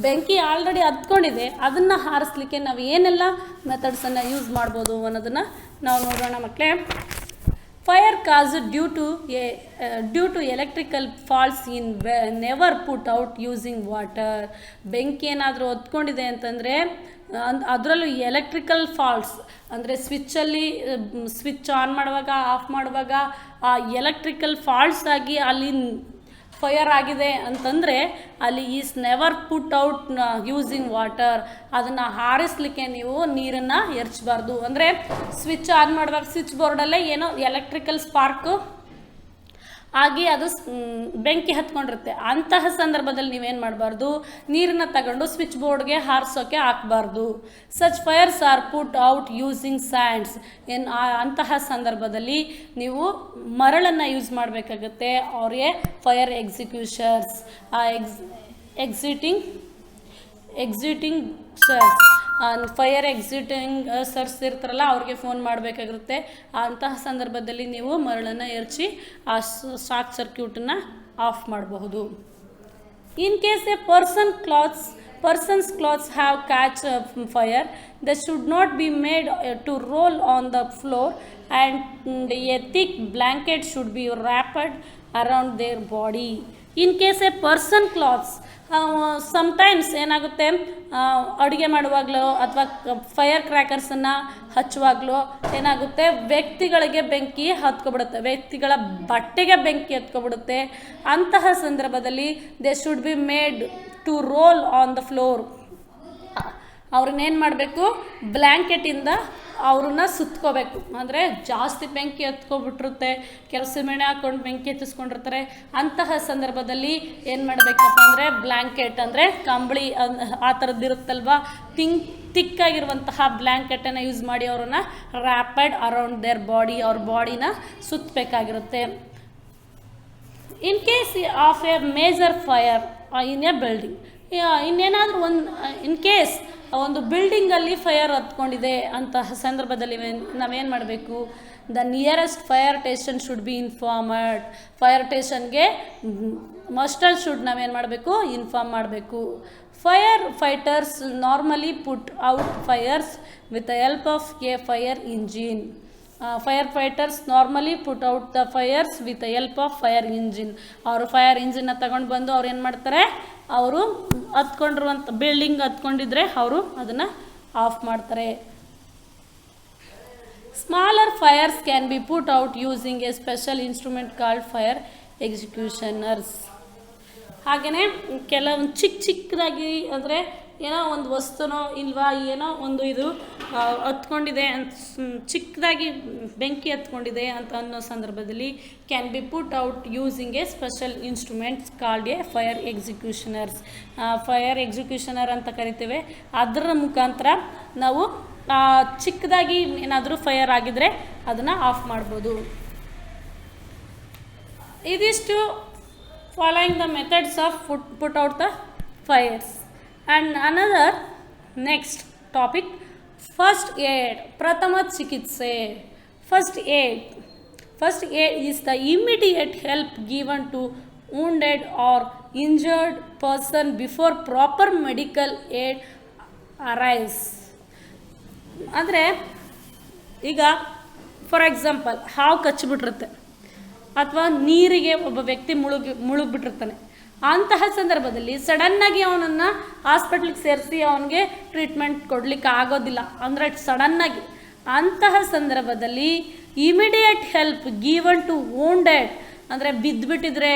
ಬೆಂಕಿ ಆಲ್ರೆಡಿ ಹತ್ಕೊಂಡಿದೆ, ಅದನ್ನು ಹಾರಿಸ್ಲಿಕ್ಕೆ ನಾವು ಏನೆಲ್ಲ ಮೆಥಡ್ಸನ್ನು ಯೂಸ್ ಮಾಡ್ಬೋದು ಅನ್ನೋದನ್ನು ನಾವು ನೋಡೋಣ ಮಕ್ಕಳೇ. Fire caused due to electrical faults in never put out using water. ಬೆಂಕಿ ಏನಾದರೂ ಹೊತ್ಕೊಂಡಿದೆ ಅಂತಂದರೆ ಅದರಲ್ಲೂ ಎಲೆಕ್ಟ್ರಿಕಲ್ ಫಾಲ್ಟ್ಸ್ ಅಂದರೆ ಸ್ವಿಚ್ ಆನ್ ಮಾಡುವಾಗ ಆಫ್ ಮಾಡುವಾಗ ಆ ಎಲೆಕ್ಟ್ರಿಕಲ್ ಫಾಲ್ಟ್ಸ್ ಆಗಿ ಅಲ್ಲಿ ಫೈರ್ ಆಗಿದೆ ಅಂತಂದರೆ ಅಲ್ಲಿ is never put out using water. ಅದನ್ನು ಹಾರಿಸ್ಲಿಕ್ಕೆ ನೀವು ನೀರನ್ನು ಎರಚಬಾರ್ದು. ಅಂದರೆ ಸ್ವಿಚ್ ಆನ್ ಮಾಡುವಾಗ ಸ್ವಿಚ್ ಬೋರ್ಡಲ್ಲೇ ಏನೋ ಎಲೆಕ್ಟ್ರಿಕಲ್ ಸ್ಪಾರ್ಕು ಆಗಿ ಅದು ಬೆಂಕಿ ಹತ್ಕೊಂಡಿರುತ್ತೆ. ಅಂತಹ ಸಂದರ್ಭದಲ್ಲಿ ನೀವೇನು ಮಾಡಬಾರ್ದು, ನೀರನ್ನು ತಗೊಂಡು ಸ್ವಿಚ್ ಬೋರ್ಡ್ಗೆ ಹಾರಿಸೋಕ್ಕೆ ಹಾಕಬಾರ್ದು. Such fires are put out using sands. ಅಂತಹ ಸಂದರ್ಭದಲ್ಲಿ ನೀವು ಮರಳನ್ನು ಯೂಸ್ ಮಾಡಬೇಕಾಗುತ್ತೆ. ಅವರಿಗೆ ಫೈರ್ ಎಕ್ಸಿಕ್ಯೂಷರ್ಸ್ ಫೈರ್ ಎಕ್ಸಿಟಿಂಗ್ ಇರ್ತಾರಲ್ಲ ಅವ್ರಿಗೆ ಫೋನ್ ಮಾಡಬೇಕಾಗಿರುತ್ತೆ. ಅಂತಹ ಸಂದರ್ಭದಲ್ಲಿ ನೀವು ಮರಳನ್ನು ಎರಚಿ ಆ ಶಾರ್ಟ್ ಸರ್ಕ್ಯೂಟನ್ನು ಆಫ್ ಮಾಡಬಹುದು. In case A person's clothes have catch fire, they should not be made to roll on the floor and a thick blanket should be wrapped around their body. In case a person clothes, sometimes ಏನಾಗುತ್ತೆ, ಅಡುಗೆ ಮಾಡುವಾಗಲೋ ಅಥವಾ fire ಕ್ರ್ಯಾಕರ್ಸನ್ನು ಹಚ್ಚುವಾಗಲೋ ಏನಾಗುತ್ತೆ, ವ್ಯಕ್ತಿಗಳಿಗೆ ಬೆಂಕಿ ಹತ್ಕೊಬಿಡುತ್ತೆ, ವ್ಯಕ್ತಿಗಳ ಬಟ್ಟೆಗೆ ಬೆಂಕಿ ಹತ್ಕೊಬಿಡುತ್ತೆ. ಅಂತಹ ಸಂದರ್ಭದಲ್ಲಿ they should be made to roll on the floor. ಅವ್ರನ್ನೇನು ಮಾಡಬೇಕು, ಬ್ಲ್ಯಾಂಕೆಟಿಂದ ಅವ್ರನ್ನ ಸುತ್ಕೋಬೇಕು. ಅಂದರೆ ಜಾಸ್ತಿ ಬೆಂಕಿ ಹತ್ಕೊಬಿಟ್ಟಿರುತ್ತೆ, ಕೆಲಸ ಮೇಣೆ ಹಾಕ್ಕೊಂಡು ಬೆಂಕಿ ಹತ್ತಿಸ್ಕೊಂಡಿರ್ತಾರೆ. ಅಂತಹ ಸಂದರ್ಭದಲ್ಲಿ ಏನು ಮಾಡಬೇಕಪ್ಪ ಅಂದರೆ ಬ್ಲ್ಯಾಂಕೆಟ್ ಅಂದರೆ ಕಂಬಳಿ ಆ ಥರದ್ದು ಇರುತ್ತಲ್ವ, ತಿಕ್ಕಾಗಿರುವಂತಹ ಬ್ಲ್ಯಾಂಕೆಟನ್ನು ಯೂಸ್ ಮಾಡಿ ಅವ್ರನ್ನ ರ್ಯಾಪಿಡ್ ಅರೌಂಡ್ ದೇರ್ ಬಾಡಿ, ಅವ್ರ ಬಾಡಿನ ಸುತ್ತಬೇಕಾಗಿರುತ್ತೆ. In case of a major fire in a building, ಇನ್ನೇನಾದರೂ ಇನ್ ಕೇಸ್ ಒಂದು ಬಿಲ್ಡಿಂಗಲ್ಲಿ ಫೈರ್ ಹತ್ಕೊಂಡಿದೆ ಅಂತಹ ಸಂದರ್ಭದಲ್ಲಿ ನಾವೇನು ಮಾಡಬೇಕು, the nearest fire station should be informed. Fire ಸ್ಟೇಷನ್ಗೆ ಮಸ್ಟಲ್ ಶುಡ್ ನಾವೇನು ಮಾಡಬೇಕು, ಇನ್ಫಾರ್ಮ್ ಮಾಡಬೇಕು. Fire fighters normally put out fires with the help of a fire engine. Fire fighters normally put out the fires with the help of fire engine. ಅವರು fire ಇಂಜಿನ್ನ ತಗೊಂಡು ಬಂದು ಅವ್ರು ಏನು ಮಾಡ್ತಾರೆ, ಅವರು ಹತ್ಕೊಂಡಿರುವಂಥ ಬಿಲ್ಡಿಂಗ್ ಹತ್ಕೊಂಡಿದ್ರೆ ಅವರು ಅದನ್ನು ಆಫ್ ಮಾಡ್ತಾರೆ. Smaller fires can be put out using a special instrument called fire executioners. ಹಾಗೆಯೇ ಕೆಲವೊಂದು ಚಿಕ್ಕದಾಗಿ ಅಂದರೆ ಏನೋ ಒಂದು ವಸ್ತುನೋ ಇಲ್ವಾ ಏನೋ ಒಂದು ಇದು ಹತ್ಕೊಂಡಿದೆ ಅಂತ ಚಿಕ್ಕದಾಗಿ ಬೆಂಕಿ ಹತ್ಕೊಂಡಿದೆ ಅಂತ ಅನ್ನೋ ಸಂದರ್ಭದಲ್ಲಿ can be put out using a special instruments called a fire executioners. Fire executioner ಅಂತ ಕರಿತೇವೆ. ಅದರ ಮುಖಾಂತರ ನಾವು ಚಿಕ್ಕದಾಗಿ ಏನಾದರೂ ಫೈರ್ ಆಗಿದ್ರೆ ಅದನ್ನು ಆಫ್ ಮಾಡ್ಬೋದು. ಇದಿಷ್ಟು following the methods of put out the fires. And another next topic, first aid, pratama chikitse. First aid is the immediate help given to wounded or injured person before proper medical aid arrives. ಅಂದರೆ ಈಗ for example ಹಾವು ಕಚ್ಚಿಬಿಟ್ಟಿರುತ್ತೆ ಅಥವಾ ನೀರಿಗೆ ಒಬ್ಬ ವ್ಯಕ್ತಿ ಮುಳುಗಿಬಿಟ್ಟಿರ್ತಾನೆ. ಅಂತಹ ಸಂದರ್ಭದಲ್ಲಿ ಸಡನ್ನಾಗಿ ಅವನನ್ನು ಹಾಸ್ಪಿಟ್ಲಿಗೆ ಸೇರಿಸಿ ಅವನಿಗೆ ಟ್ರೀಟ್ಮೆಂಟ್ ಕೊಡಲಿಕ್ಕೆ ಆಗೋದಿಲ್ಲ, ಅಂದರೆ ಸಡನ್ನಾಗಿ. ಅಂತಹ ಸಂದರ್ಭದಲ್ಲಿ ಇಮಿಡಿಯೇಟ್ ಹೆಲ್ಪ್ ಗಿವನ್ ಟು ವೋಂಡೆಡ್, ಅಂದರೆ ಬಿದ್ದುಬಿಟ್ಟಿದ್ರೆ,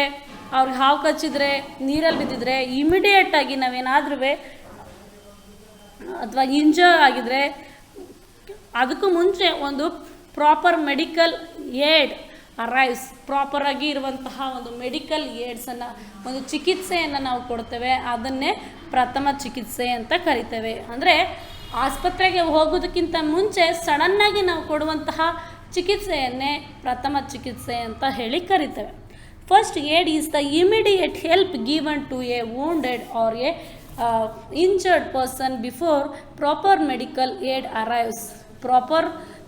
ಅವ್ರಿಗೆ ಹಾವು ಕಚ್ಚಿದ್ರೆ, ನೀರಲ್ಲಿ ಬಿದ್ದಿದ್ರೆ ಇಮಿಡಿಯೇಟಾಗಿ ನಾವೇನಾದ್ರೂ ಅಥವಾ ಇಂಜರ್ ಆಗಿದ್ರೆ ಅದಕ್ಕೂ ಮುಂಚೆ ಒಂದು ಪ್ರಾಪರ್ ಮೆಡಿಕಲ್ ಏಡ್ ಅರೈವ್ಸ್, ಪ್ರಾಪರಾಗಿ ಇರುವಂತಹ ಒಂದು ಮೆಡಿಕಲ್ ಏಡ್ಸನ್ನು, ಒಂದು ಚಿಕಿತ್ಸೆಯನ್ನು ನಾವು ಕೊಡ್ತೇವೆ, ಅದನ್ನೇ ಪ್ರಥಮ ಚಿಕಿತ್ಸೆ ಅಂತ ಕರಿತೇವೆ. ಅಂದರೆ ಆಸ್ಪತ್ರೆಗೆ ಹೋಗೋದಕ್ಕಿಂತ ಮುಂಚೆ ಸಡನ್ನಾಗಿ ನಾವು ಕೊಡುವಂತಹ ಚಿಕಿತ್ಸೆಯನ್ನೇ ಪ್ರಥಮ ಚಿಕಿತ್ಸೆ ಅಂತ ಹೇಳಿ ಕರಿತೇವೆ. First aid is the immediate help given to a wounded or a injured person before proper medical aid arrives. Proper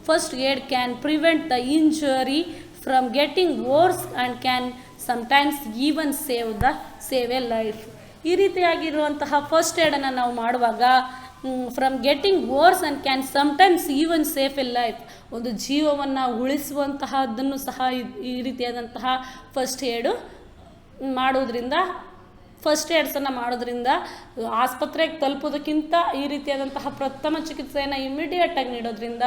first aid can prevent the injury from getting worse and can sometimes even save a life. ಈ ರೀತಿಯಾಗಿರುವಂತಹ first ಏಡನ್ನು ನಾವು ಮಾಡುವಾಗ from getting worse and can sometimes even save a life, ಒಂದು ಜೀವವನ್ನು ಉಳಿಸುವಂತಹದ್ದನ್ನು ಸಹ ಈ ರೀತಿಯಾದಂತಹ first ಏಡು ಮಾಡೋದ್ರಿಂದ, ಫಸ್ಟ್ ಏಡ್ಸನ್ನು ಮಾಡೋದ್ರಿಂದ ಆಸ್ಪತ್ರೆಗೆ ತಲುಪೋದಕ್ಕಿಂತ ಈ ರೀತಿಯಾದಂತಹ ಪ್ರಥಮ ಚಿಕಿತ್ಸೆಯನ್ನು ಇಮಿಡಿಯೇಟಾಗಿ ನೀಡೋದ್ರಿಂದ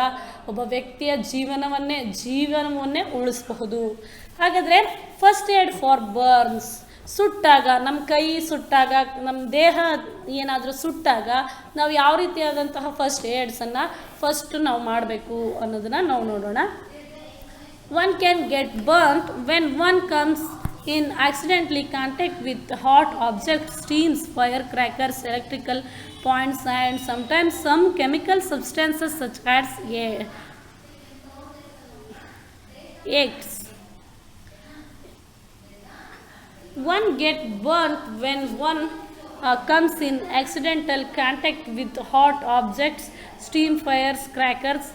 ಒಬ್ಬ ವ್ಯಕ್ತಿಯ ಜೀವನವನ್ನೇ ಉಳಿಸಬಹುದು. ಹಾಗಾದರೆ ಫಸ್ಟ್ ಏಡ್ ಫಾರ್ ಬರ್ನ್ಸ್, ಸುಟ್ಟಾಗ, ನಮ್ಮ ಕೈ ಸುಟ್ಟಾಗ, ನಮ್ಮ ದೇಹ ಏನಾದರೂ ಸುಟ್ಟಾಗ ನಾವು ಯಾವ ರೀತಿಯಾದಂತಹ ಫಸ್ಟ್ ಏಡ್ಸನ್ನು ಫಸ್ಟ್ ನಾವು ಮಾಡಬೇಕು ಅನ್ನೋದನ್ನು ನಾವು ನೋಡೋಣ. One can get burned when one comes in accidentally contact with hot objects, steams, firecrackers, electrical points, and sometimes some chemical substances such as eggs. One get burnt when one comes in accidental contact with hot objects, steam, fires, crackers,